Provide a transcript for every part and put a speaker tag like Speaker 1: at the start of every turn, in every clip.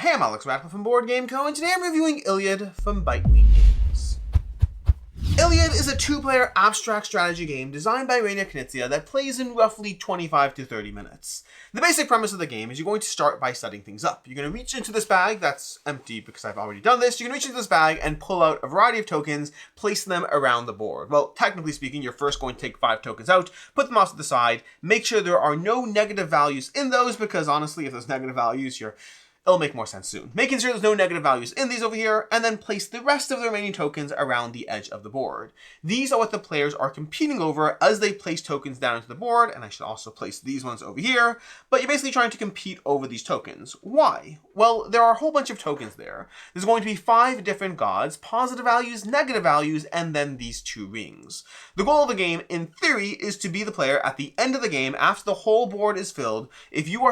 Speaker 1: Hey, I'm Alex Radcliffe from Board Game Co, and today I'm reviewing Iliad from Bitewing Games. Iliad is a two-player abstract strategy game designed by Reiner Knizia that plays in roughly 25 to 30 minutes. The basic premise of the game is you're going to start by setting things up. You're going to reach into this bag that's empty because I've already done this. You're going to reach into this bag and pull out a variety of tokens, place them around the board. Well, technically speaking, you're first going to take 5 tokens out, put them off to the side, make sure there are no negative values in those because honestly, if there's negative values, it'll make more sense soon. Making sure there's no negative values in these over here, and then place the rest of the remaining tokens around the edge of the board. These are what the players are competing over as they place tokens down into the board, and I should also place these ones over here, but you're basically trying to compete over these tokens. Why? Well, there are a whole bunch of tokens there. There's going to be 5 different gods, positive values, negative values, and then these 2 rings. The goal of the game, in theory, is to be the player at the end of the game, after the whole board is filled. If you are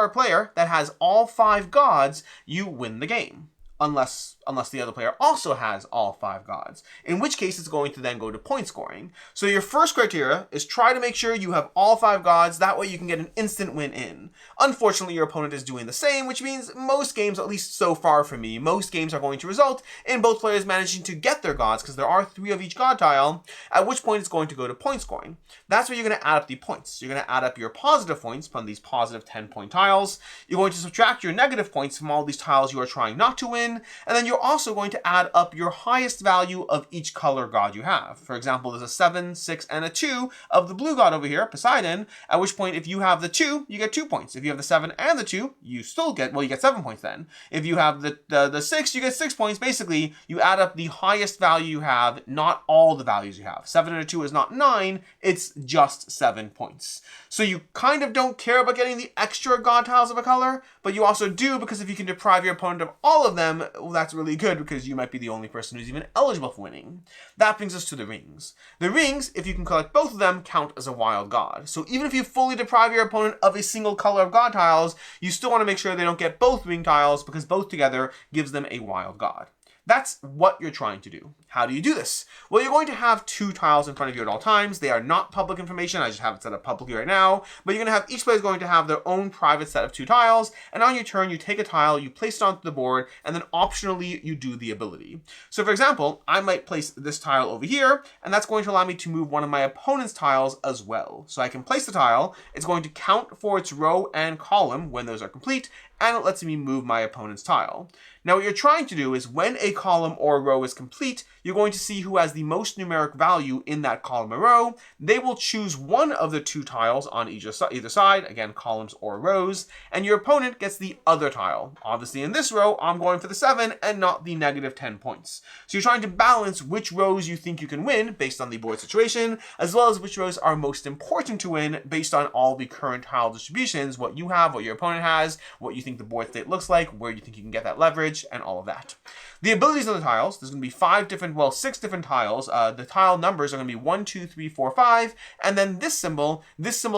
Speaker 1: a player that has all 5 gods, you win the game. Unless the other player also has all 5 gods, in which case it's going to then go to point scoring. So your first criteria is try to make sure you have all 5 gods, that way you can get an instant win in. Unfortunately, your opponent is doing the same, which means most games, at least so far for me, most games are going to result in both players managing to get their gods, because there are 3 of each god tile, at which point it's going to go to point scoring. That's where you're going to add up the points. You're going to add up your positive points from these positive 10-point tiles. You're going to subtract your negative points from all these tiles you are trying not to win, and then you're also going to add up your highest value of each color god you have. For example, there's a 7, 6, and a 2 of the blue god over here, Poseidon, at which point if you have the 2, you get 2 points. If you have the 7 and the 2, you get 7 points then. If you have the 6, you get 6 points. Basically, you add up the highest value you have, not all the values you have. 7 and a 2 is not 9, it's just 7 points. So you kind of don't care about getting the extra god tiles of a color, but you also do because if you can deprive your opponent of all of them, well, that's really good because you might be the only person who's even eligible for winning. That brings us to the rings. The rings, if you can collect both of them, count as a wild god. So even if you fully deprive your opponent of a single color of god tiles, you still want to make sure they don't get both ring tiles because both together gives them a wild god. That's what you're trying to do. How do you do this? Well, you're going to have 2 tiles in front of you at all times. They are not public information. I just have it set up publicly right now. But you're going to have each player is going to have their own private set of 2 tiles. And on your turn, you take a tile, you place it onto the board, and then optionally, you do the ability. So for example, I might place this tile over here, and that's going to allow me to move one of my opponent's tiles as well. So I can place the tile. It's going to count for its row and column when those are complete, and it lets me move my opponent's tile. Now what you're trying to do is when a column or row is complete, you're going to see who has the most numeric value in that column or row. They will choose one of the 2 tiles on either side, again, columns or rows, and your opponent gets the other tile. Obviously in this row, I'm going for the 7 and not the negative 10 points. So you're trying to balance which rows you think you can win based on the board situation, as well as which rows are most important to win based on all the current tile distributions, what you have, what your opponent has, what you think the board state looks like, where you think you can get that leverage, and all of that. The abilities of the tiles, there's going to be 6 different tiles. The tile numbers are going to be 1, 2, 3, 4, 5, and then this symbol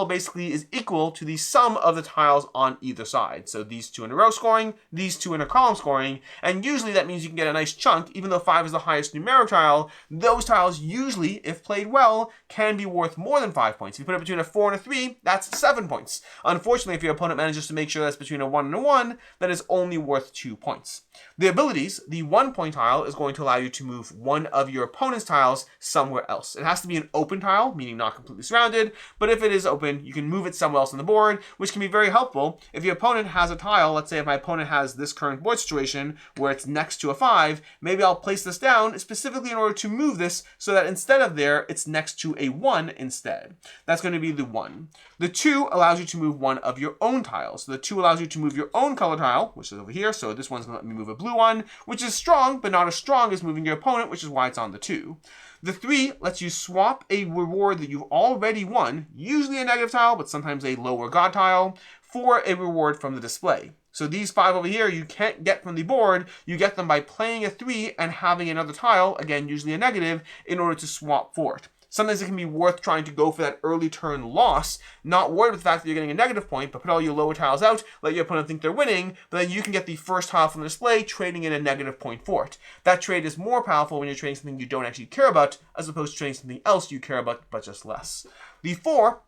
Speaker 1: basically is equal to the sum of the tiles on either side. So these 2 in a row scoring, these 2 in a column scoring, and usually that means you can get a nice chunk. Even though 5 is the highest numeric tile, those tiles usually, if played well, can be worth more than 5 points. If you put it between a 4 and a 3, that's 7 points. Unfortunately, if your opponent manages to make sure that's between a 1 and a 1, that is only worth 2 points. The abilities, the 1-point tile is going to allow you to move one of your opponent's tiles somewhere else. It has to be an open tile, meaning not completely surrounded, but if it is open, you can move it somewhere else on the board, which can be very helpful. If your opponent has a tile, let's say if my opponent has this current board situation where it's next to a 5, maybe I'll place this down specifically in order to move this so that instead of there, it's next to a 1 instead. That's going to be the 1. The 2 allows you to move one of your own tiles. So the 2 allows you to move your own color tile, which is over here. So this one's going to let me move a blue one, which is strong, but not as strong as moving your opponent, which is why it's on the 2. The 3 lets you swap a reward that you've already won, usually a negative tile, but sometimes a lower god tile, for a reward from the display. So these 5 over here, you can't get from the board. You get them by playing a 3 and having another tile, again, usually a negative, in order to swap for it. Sometimes it can be worth trying to go for that early turn loss, not worried with the fact that you're getting a negative point, but put all your lower tiles out, let your opponent think they're winning, but then you can get the first tile from the display, trading in a negative point for it. That trade is more powerful when you're trading something you don't actually care about, as opposed to trading something else you care about, but just less. The 4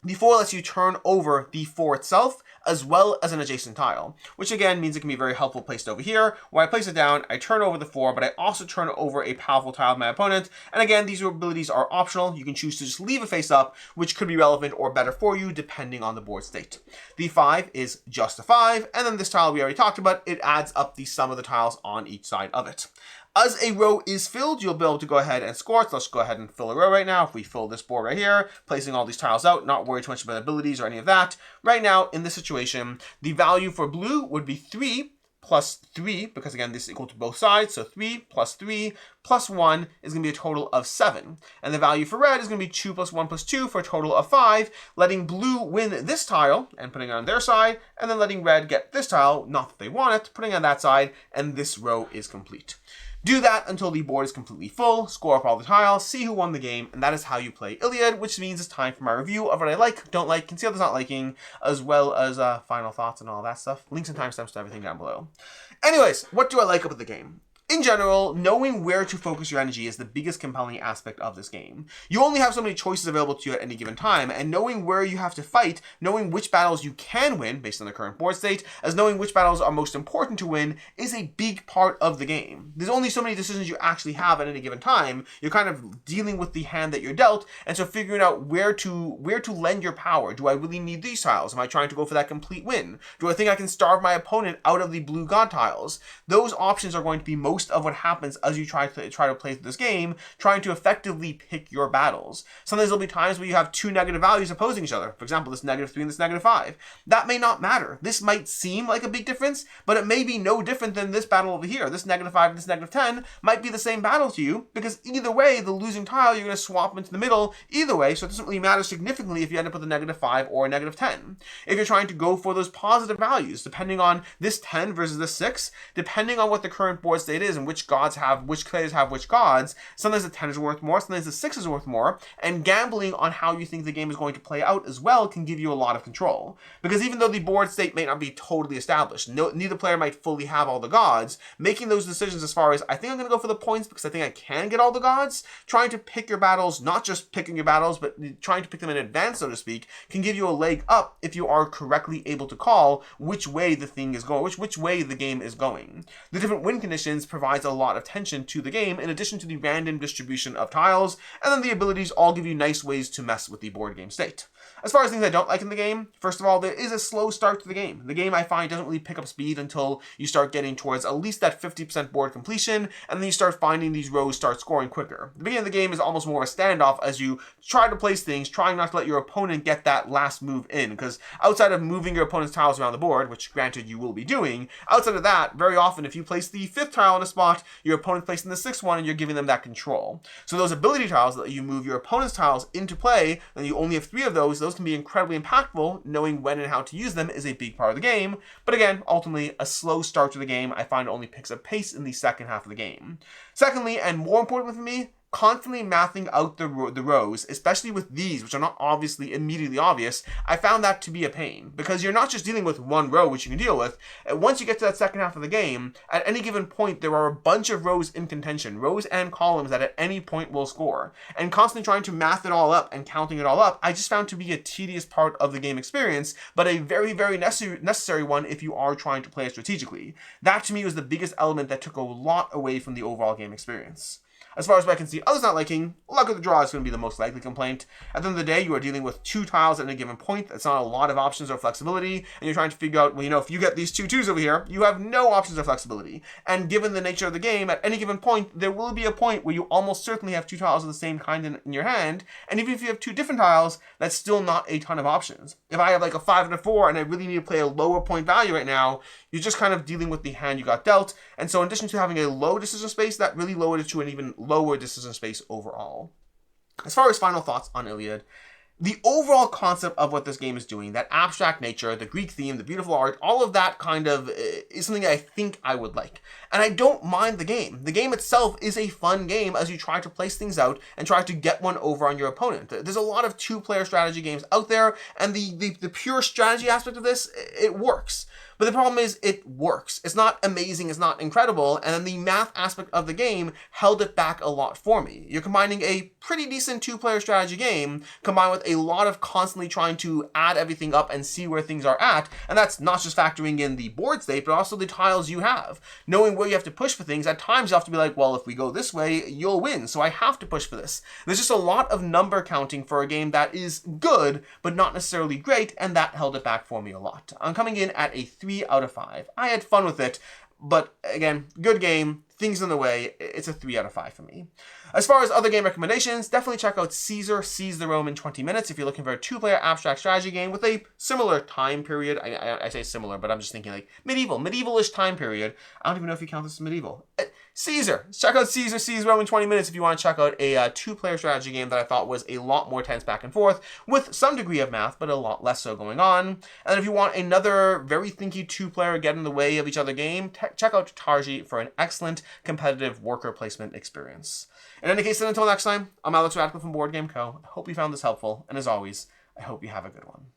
Speaker 1: The 4 lets you turn over the 4 itself, as well as an adjacent tile, which again means it can be very helpful placed over here. When I place it down, I turn over the 4, but I also turn over a powerful tile of my opponent. And again, these abilities are optional. You can choose to just leave it face up, which could be relevant or better for you depending on the board state. The 5 is just a 5, and then this tile we already talked about, it adds up the sum of the tiles on each side of it. As a row is filled, you'll be able to go ahead and score it. So let's go ahead and fill a row right now. If we fill this board right here, placing all these tiles out, not worry too much about abilities or any of that. Right now, in this situation, the value for blue would be 3 plus 3, because again, this is equal to both sides. So 3 plus 1 is going to be a total of 7. And the value for red is going to be 2 plus 1 plus 2 for a total of 5, letting blue win this tile and putting it on their side, and then letting red get this tile, not that they want it, putting it on that side, and this row is complete. Do that until the board is completely full, score up all the tiles, see who won the game, and that is how you play Iliad, which means it's time for my review of what I like, don't like, can see others not liking, as well as final thoughts and all that stuff. Links and timestamps to everything down below. Anyways, what do I like about the game? In general, knowing where to focus your energy is the biggest compelling aspect of this game. You only have so many choices available to you at any given time, and knowing where you have to fight, knowing which battles you can win based on the current board state, as knowing which battles are most important to win is a big part of the game. There's only so many decisions you actually have at any given time. You're kind of dealing with the hand that you're dealt, and so figuring out where to lend your power. Do I really need these tiles? Am I trying to go for that complete win? Do I think I can starve my opponent out of the blue god tiles? Those options are going to be most of what happens as you try to play through this game, trying to effectively pick your battles. Sometimes there'll be times where you have two negative values opposing each other. For example, this -3 and this -5. That may not matter. This might seem like a big difference, but it may be no different than this battle over here. This -5 and this -10 might be the same battle to you, because either way, the losing tile, you're going to swap into the middle either way, so it doesn't really matter significantly if you end up with a -5 or a -10. If you're trying to go for those positive values, depending on this 10 versus this 6, depending on what the current board state is and which players have which gods, sometimes the 10 is worth more, sometimes the 6 is worth more, and gambling on how you think the game is going to play out as well can give you a lot of control. Because even though the board state may not be totally established, neither player might fully have all the gods, making those decisions as far as, I think I'm going to go for the points because I think I can get all the gods, trying to pick your battles, not just picking your battles, but trying to pick them in advance, so to speak, can give you a leg up if you are correctly able to call which way the thing is going, which way the game is going. The different win conditions provides a lot of tension to the game, in addition to the random distribution of tiles, and then the abilities all give you nice ways to mess with the board game state. As far as things I don't like in the game, first of all, there is a slow start to the game. The game, I find, doesn't really pick up speed until you start getting towards at least that 50% board completion, and then you start finding these rows start scoring quicker. The beginning of the game is almost more of a standoff as you try to place things, trying not to let your opponent get that last move in, because outside of moving your opponent's tiles around the board, which granted you will be doing, outside of that, very often if you place the 5th tile in a spot, your opponent placing the 6th one, and you're giving them that control. So those ability tiles that you move your opponent's tiles into play, and you only have 3 of those can be incredibly impactful. Knowing when and how to use them is a big part of the game, but again, ultimately, a slow start to the game I find only picks up pace in the second half of the game. Secondly, and more important for me, constantly mathing out the rows, especially with these, which are not obviously immediately obvious, I found that to be a pain, because you're not just dealing with one row, which you can deal with. And once you get to that second half of the game, at any given point, there are a bunch of rows in contention, rows and columns that at any point will score. And constantly trying to math it all up and counting it all up, I just found to be a tedious part of the game experience, but a very, very necessary one if you are trying to play it strategically. That to me was the biggest element that took a lot away from the overall game experience. As far as what I can see others not liking, luck of the draw is going to be the most likely complaint. At the end of the day, you are dealing with 2 tiles at any given point. That's not a lot of options or flexibility, and you're trying to figure out, well, if you get these 2 2s over here, you have no options or flexibility. And given the nature of the game, at any given point, there will be a point where you almost certainly have 2 tiles of the same kind in your hand, and even if you have 2 different tiles, that's still not a ton of options. If I have like a 5 and a 4, and I really need to play a lower point value right now, you're just kind of dealing with the hand you got dealt, and so in addition to having a low decision space, that really lowered it to an even lower decision space overall. As far as final thoughts on Iliad, the overall concept of what this game is doing, that abstract nature, the Greek theme, the beautiful art, all of that kind of is something I think I would like. And I don't mind the game. The game itself is a fun game as you try to place things out and try to get one over on your opponent. There's a lot of 2-player strategy games out there, and the pure strategy aspect of this, it works. But the problem is it works. It's not amazing, it's not incredible, and then the math aspect of the game held it back a lot for me. You're combining a pretty decent two-player strategy game combined with a lot of constantly trying to add everything up and see where things are at, and that's not just factoring in the board state, but also the tiles you have. Knowing where you have to push for things, at times you have to be like, well, if we go this way, you'll win, so I have to push for this. There's just a lot of number counting for a game that is good, but not necessarily great, and that held it back for me a lot. I'm coming in at a 3 out of 5. I had fun with it, but again, good game, things in the way, it's a 3 out of 5 for me. As far as other game recommendations, definitely check out Caesar Seize the Rome in 20 Minutes if you're looking for a two-player abstract strategy game with a similar time period. I say similar, but I'm just thinking like medieval-ish time period. I don't even know if you count this as medieval. Caesar. Check out Caesar Seize Rome in 20 Minutes if you want to check out a two-player strategy game that I thought was a lot more tense back and forth with some degree of math, but a lot less so going on. And then if you want another very thinky two-player get in the way of each other game, check out Targi for an excellent competitive worker placement experience. In any case, then until next time, I'm Alex Radcliffe from Board Game Co. I hope you found this helpful, and as always, I hope you have a good one.